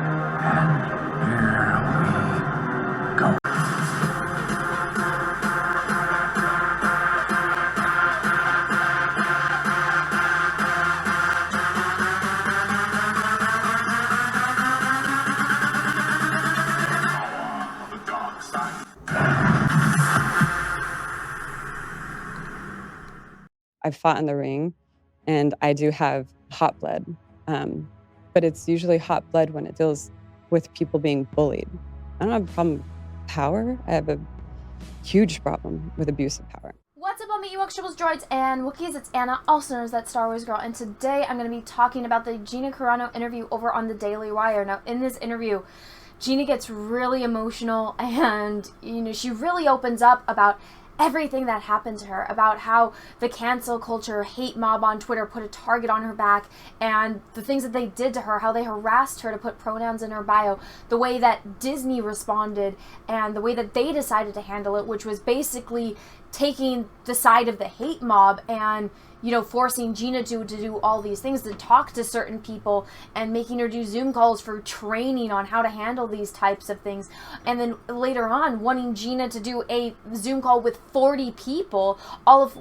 I've fought in the ring, and I do have hot blood, but it's usually hot blood when it deals with people being bullied. I don't have a problem with power. I have a huge problem with abuse of power. What's up, all me Ewoks, Tribbles, Droids, and Wookiees? It's Anna, also known as That Star Wars Girl, and today I'm going to be talking about the Gina Carano interview over on the Daily Wire. Now, in this interview, Gina gets really emotional, and, she really opens up about everything that happened to her, about how the cancel culture hate mob on Twitter put a target on her back, and the things that they did to her, how they harassed her to put pronouns in her bio, the way that Disney responded, and the way that they decided to handle it, which was basically taking the side of the hate mob and, forcing Gina to do all these things, to talk to certain people and making her do Zoom calls for training on how to handle these types of things. And then later on, wanting Gina to do a Zoom call with 40 people. All of,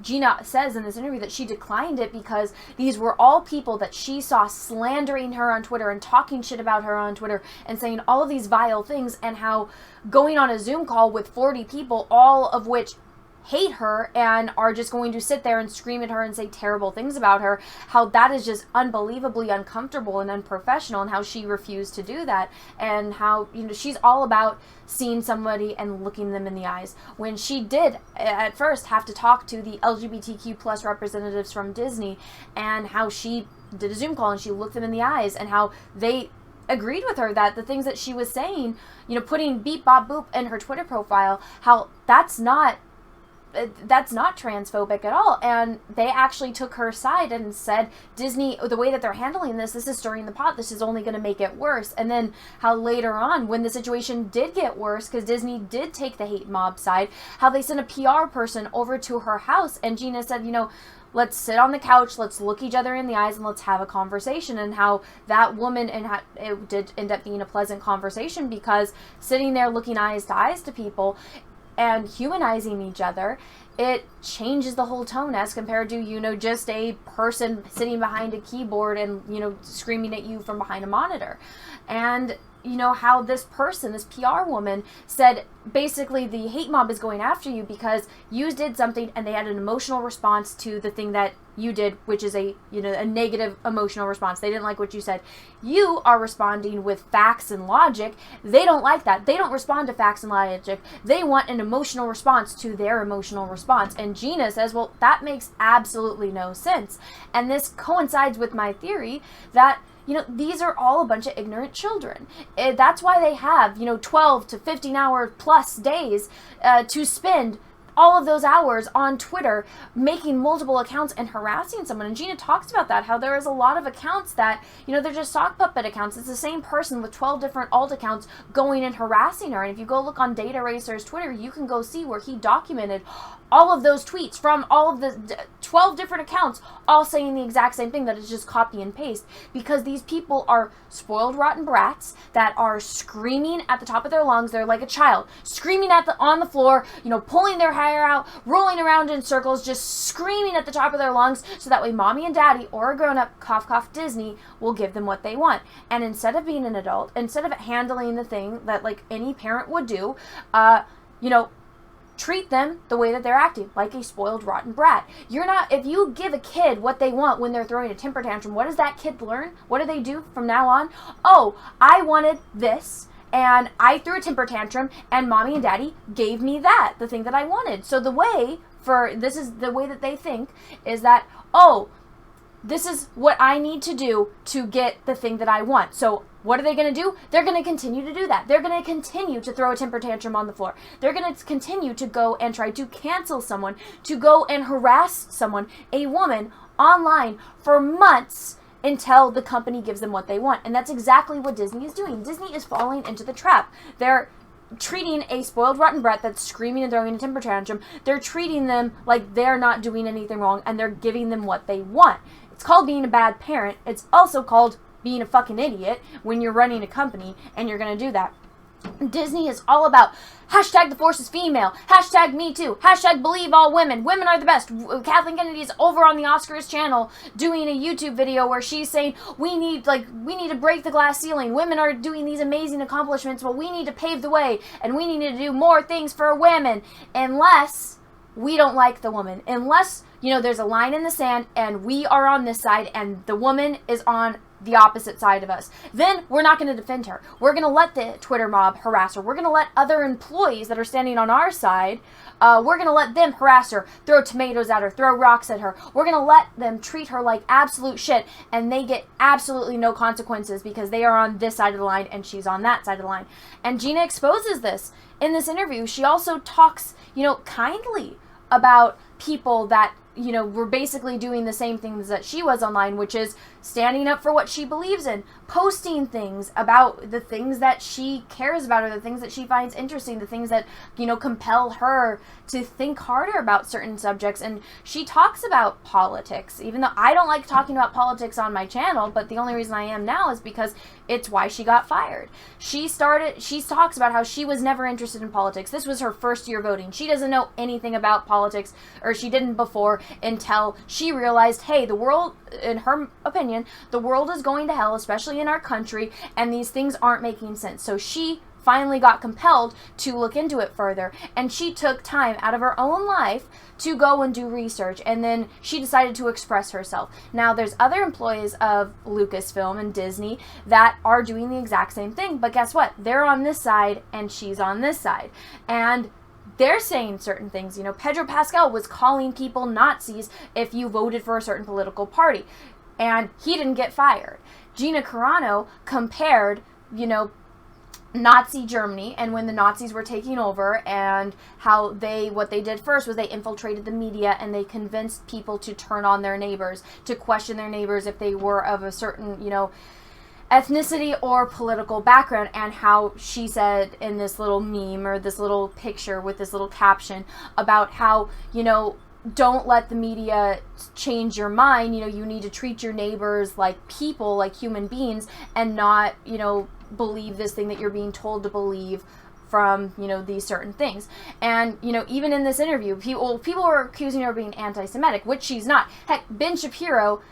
Gina says in this interview that she declined it because these were all people that she saw slandering her on Twitter and talking shit about her on Twitter and saying all of these vile things, and how going on a Zoom call with 40 people, all of which hate her and are just going to sit there and scream at her and say terrible things about her, how that is just unbelievably uncomfortable and unprofessional, and how she refused to do that, and how, she's all about seeing somebody and looking them in the eyes, when she did at first have to talk to the LGBTQ plus representatives from Disney, and how she did a Zoom call and she looked them in the eyes, and how they agreed with her that the things that she was saying, putting beep bop boop in her Twitter profile, how that's not transphobic at all. And they actually took her side and said, Disney, the way that they're handling this is stirring the pot. This is only going to make it worse. And then how later on, when the situation did get worse, because Disney did take the hate mob side, how they sent a PR person over to her house, and Gina said, let's sit on the couch, let's look each other in the eyes, and let's have a conversation. And how that woman, and it did end up being a pleasant conversation, because sitting there looking eyes to eyes to people and humanizing each other, it changes the whole tone as compared to, just a person sitting behind a keyboard and, screaming at you from behind a monitor. And, how this person, this PR woman, said basically the hate mob is going after you because you did something and they had an emotional response to the thing that you did, which is a negative emotional response. They didn't like what you said. You are responding with facts and logic. They don't like that. They don't respond to facts and logic. They want an emotional response to their emotional response. And Gina says, well, that makes absolutely no sense. And this coincides with my theory that these are all a bunch of ignorant children. That's why they have, 12 to 15 hour plus days to spend all of those hours on Twitter making multiple accounts and harassing someone. And Gina talks about that, how there is a lot of accounts that, they're just sock puppet accounts. It's the same person with 12 different alt accounts going and harassing her. And if you go look on Data Racer's Twitter, you can go see where he documented all of those tweets from all of the 12 different accounts, all saying the exact same thing, that is just copy and paste, because these people are spoiled rotten brats that are screaming at the top of their lungs. They're like a child screaming on the floor, pulling their hair out, rolling around in circles, just screaming at the top of their lungs, so that way mommy and daddy, or a grown-up, cough cough, Disney, will give them what they want. And instead of being an adult, instead of handling the thing that like any parent would do, treat them the way that they're acting, like a spoiled rotten brat. If you give a kid what they want when they're throwing a temper tantrum, what does that kid learn? What do they do from now on? Oh, I wanted this, and I threw a temper tantrum, and mommy and daddy gave me that, the thing that I wanted. So this is the way that they think, is that, oh, this is what I need to do to get the thing that I want. So what are they going to do? They're going to continue to do that. They're going to continue to throw a temper tantrum on the floor. They're going to continue to go and try to cancel someone, to go and harass someone, a woman, online for months, until the company gives them what they want. And that's exactly what Disney is doing. Disney is falling into the trap. They're treating a spoiled rotten brat that's screaming and throwing a temper tantrum, they're treating them like they're not doing anything wrong, and they're giving them what they want. It's called being a bad parent. It's also called being a fucking idiot when you're running a company and you're going to do that. Disney is all about hashtag the force is female, hashtag me too, hashtag believe all women, women are the best. Kathleen Kennedy is over on the Oscars channel doing a YouTube video where she's saying we need to break the glass ceiling, women are doing these amazing accomplishments, well, we need to pave the way and we need to do more things for women, unless we don't like the woman, unless, you know, there's a line in the sand and we are on this side and the woman is on the opposite side of us. Then we're not going to defend her. We're going to let the Twitter mob harass her. We're going to let other employees that are standing on our side, we're going to let them harass her, throw tomatoes at her, throw rocks at her. We're going to let them treat her like absolute shit, and they get absolutely no consequences because they are on this side of the line and she's on that side of the line. And Gina exposes this in this interview. She also talks, you know, kindly about people that, you know, were basically doing the same things that she was online, which is standing up for what she believes in, posting things about the things that she cares about or the things that she finds interesting, the things that, you know, compel her to think harder about certain subjects. And she talks about politics, even though I don't like talking about politics on my channel, but the only reason I am now is because it's why she got fired. She talks about how she was never interested in politics. This was her first year voting. She doesn't know anything about politics, or she didn't before, until she realized, hey, the world, in her opinion, the world is going to hell, especially in our country, and these things aren't making sense. So she finally got compelled to look into it further, and she took time out of her own life to go and do research, and then she decided to express herself. Now, there's other employees of LUCASFILM and Disney that are doing the exact same thing, but guess what? They're on this side, and she's on this side. And they're saying certain things. You know, Pedro Pascal was calling people Nazis if you voted for a certain political party, and he didn't get fired. Gina Carano compared, you know, Nazi Germany and when the Nazis were taking over, and how what they did first was they infiltrated the media and they convinced people to turn on their neighbors, to question their neighbors if they were of a certain, you know, ethnicity or political background. And how she said in this little meme or this little picture with this little caption about how, you know, don't let the media change your mind. You know, you need to treat your neighbors like people, like human beings, and not, you know, believe this thing that you're being told to believe from, you know, these certain things. And, you know, even in this interview, people were accusing her of being anti-Semitic, which she's not. Heck, Ben Shapiro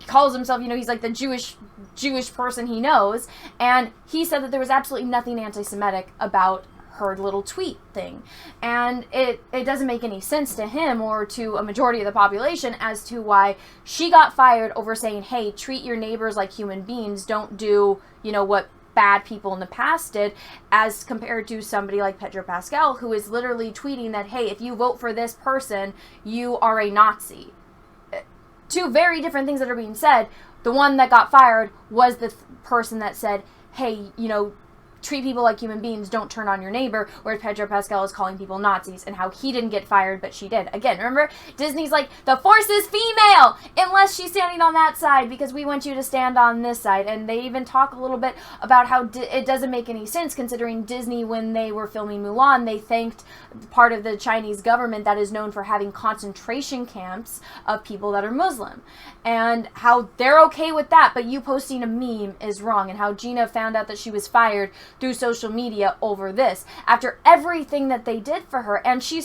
calls himself, you know, he's like the Jewish person he knows, and he said that there was absolutely nothing anti-Semitic about her little tweet thing. And it doesn't make any sense to him or to a majority of the population as to why she got fired over saying, hey, treat your neighbors like human beings, don't do, you know, what bad people in the past did, as compared to somebody like Pedro Pascal, who is literally tweeting that, hey, if you vote for this person, you are a Nazi. Two very different things that are being said. The one that got fired was the person that said, hey, you know, treat people like human beings, don't turn on your neighbor, whereas Pedro Pascal is calling people Nazis, and how he didn't get fired, but she did. Again, remember, Disney's like, the force is female, unless she's standing on that side, because we want you to stand on this side. And they even talk a little bit about how it doesn't make any sense, considering Disney, when they were filming Mulan, they thanked part of the Chinese government that is known for having concentration camps of people that are Muslim, and how they're okay with that, but you posting a meme is wrong, and how Gina found out that she was fired through social media over this, after everything that they did for her. And she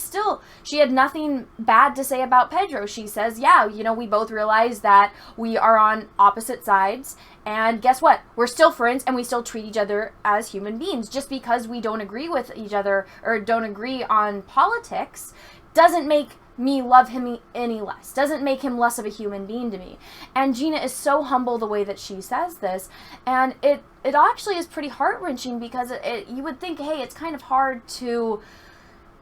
had nothing bad to say about Pedro. She says, yeah, you know, we both realize that we are on opposite sides, and guess what? We're still friends, and we still treat each other as human beings. Just because we don't agree with each other or don't agree on politics doesn't make me love him any less, doesn't make him less of a human being to me. And Gina is so humble the way that she says this, and it actually is pretty heart-wrenching, because you would think, hey, it's kind of hard to,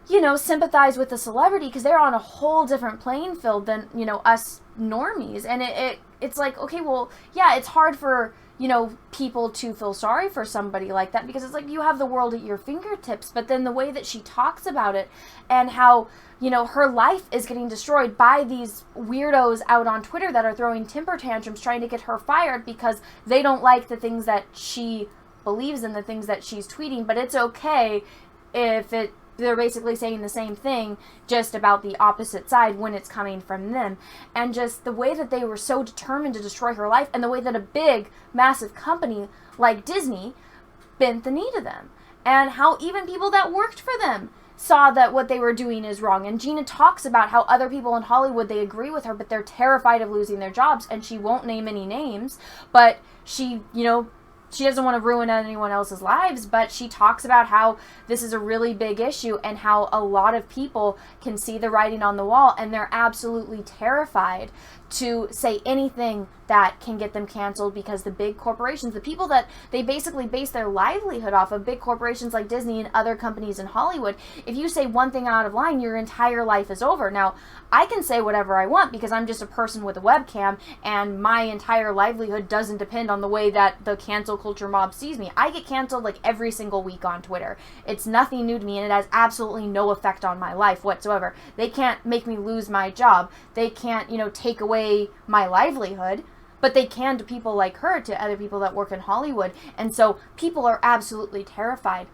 you know, sympathize with a celebrity because they're on a whole different playing field than, you know, us normies. And it's like, okay, well, yeah, it's hard for, you know, people to feel sorry for somebody like that, because it's like you have the world at your fingertips. But then the way that she talks about it, and how, you know, her life is getting destroyed by these weirdos out on Twitter that are throwing temper tantrums trying to get her fired because they don't like the things that she believes in, the things that she's tweeting. But it's okay if it they're basically saying the same thing, just about the opposite side when it's coming from them. And just the way that they were so determined to destroy her life, and the way that a big, massive company like Disney bent the knee to them. And how even people that worked for them saw that what they were doing is wrong. And Gina talks about how other people in Hollywood, they agree with her, but they're terrified of losing their jobs. And she won't name any names, but she, she doesn't want to ruin anyone else's lives, but she talks about how this is a really big issue and how a lot of people can see the writing on the wall, and they're absolutely terrified to say anything that can get them canceled, because the big corporations, the people that they basically base their livelihood off of, big corporations like Disney and other companies in Hollywood, if you say one thing out of line, your entire life is over. Now, I can say whatever I want because I'm just a person with a webcam, and my entire livelihood doesn't depend on the way that the cancel culture mob sees me. I get canceled like every single week on Twitter. It's nothing new to me, and it has absolutely no effect on my life whatsoever. They can't make me lose my job. They can't, take away my livelihood. But they can to people like her, to other people that work in Hollywood. And so people are absolutely terrified.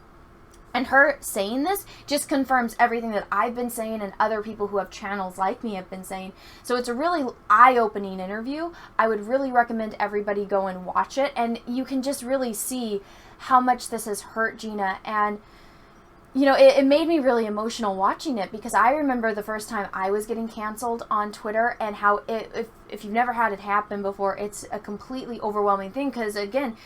And her saying this just confirms everything that I've been saying and other people who have channels like me have been saying. So it's a really eye-opening interview. I would really recommend everybody go and watch it. And you can just really see how much this has hurt Gina. And it made me really emotional watching it, because I remember the first time I was getting canceled on Twitter, and how if you've never had it happen before, it's a completely overwhelming thing, because again,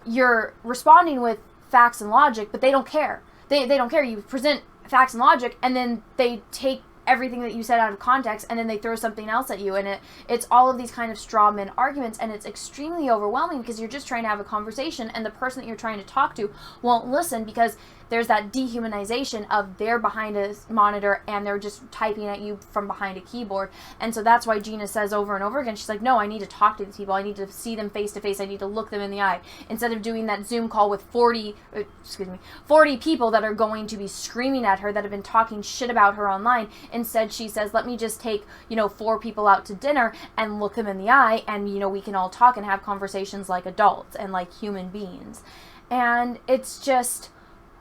you're responding with facts and logic, but they don't care. They don't care. You present facts and logic, and then they take everything that you said out of context, and then they throw something else at you, and it's all of these kind of straw man arguments, and it's extremely overwhelming, because you're just trying to have a conversation, and the person that you're trying to talk to won't listen, because there's that dehumanization of they're behind a monitor and they're just typing at you from behind a keyboard. And so that's why Gina says over and over again, she's like, no, I need to talk to these people. I need to see them face to face. I need to look them in the eye, instead of doing that Zoom call with 40 people that are going to be screaming at her, that have been talking shit about her online. Instead, she says, let me just take, 4 people out to dinner and look them in the eye, and, we can all talk and have conversations like adults and like human beings. And it's just,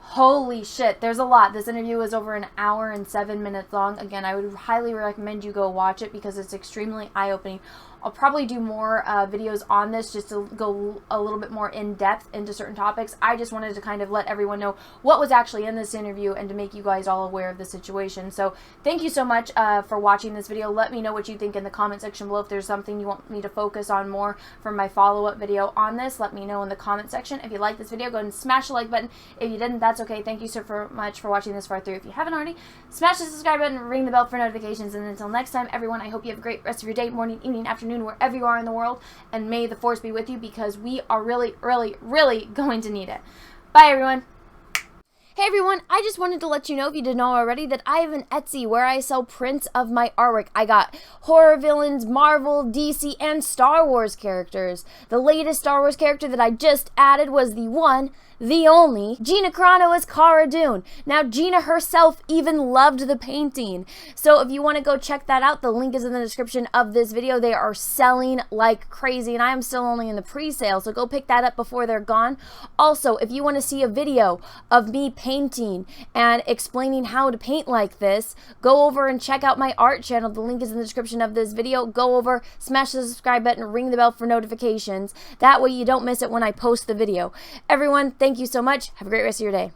holy shit, there's a lot. This interview was over an hour and 7 minutes long. Again, I would highly recommend you go watch it, because it's extremely eye-opening. I'll probably do more videos on this, just to go a little bit more in depth into certain topics. I just wanted to kind of let everyone know what was actually in this interview, and to make you guys all aware of the situation. So thank you so much for watching this video. Let me know what you think in the comment section below. If there's something you want me to focus on more for my follow-up video on this, let me know in the comment section. If you like this video, go ahead and smash the like button. If you didn't, that's okay. Thank you so much for watching this far through. If you haven't already, smash the subscribe button, ring the bell for notifications, and until next time, everyone, I hope you have a great rest of your day, morning, evening, afternoon, wherever you are in the world, and may the force be with you, because we are really, really, really going to need it. Bye, everyone. Hey everyone, I just wanted to let you know, if you didn't know already, that I have an Etsy where I sell prints of my artwork. I got horror villains, Marvel, DC, and Star Wars characters. The latest Star Wars character that I just added was the one, the only, Gina Carano as Cara Dune. Now, Gina herself even loved the painting. So if you want to go check that out, the link is in the description of this video. They are selling like crazy, and I am still only in the pre-sale, so go pick that up before they're gone. Also, if you want to see a video of me painting and explaining how to paint like this, go over and check out my art channel. The link is in the description of this video. Go over, smash the subscribe button, ring the bell for notifications. That way you don't miss it when I post the video. Everyone, thank you so much. Have a great rest of your day.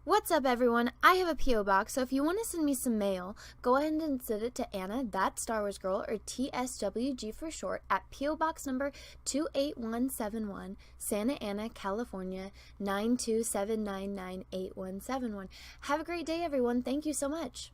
What's up, everyone? I have a P.O. box, so if you want to send me some mail, go ahead and send it to Anna, That Star Wars Girl, or TSWG for short, at P.O. Box number 28171, Santa Ana, California, 927998171. Have a great day, everyone. Thank you so much.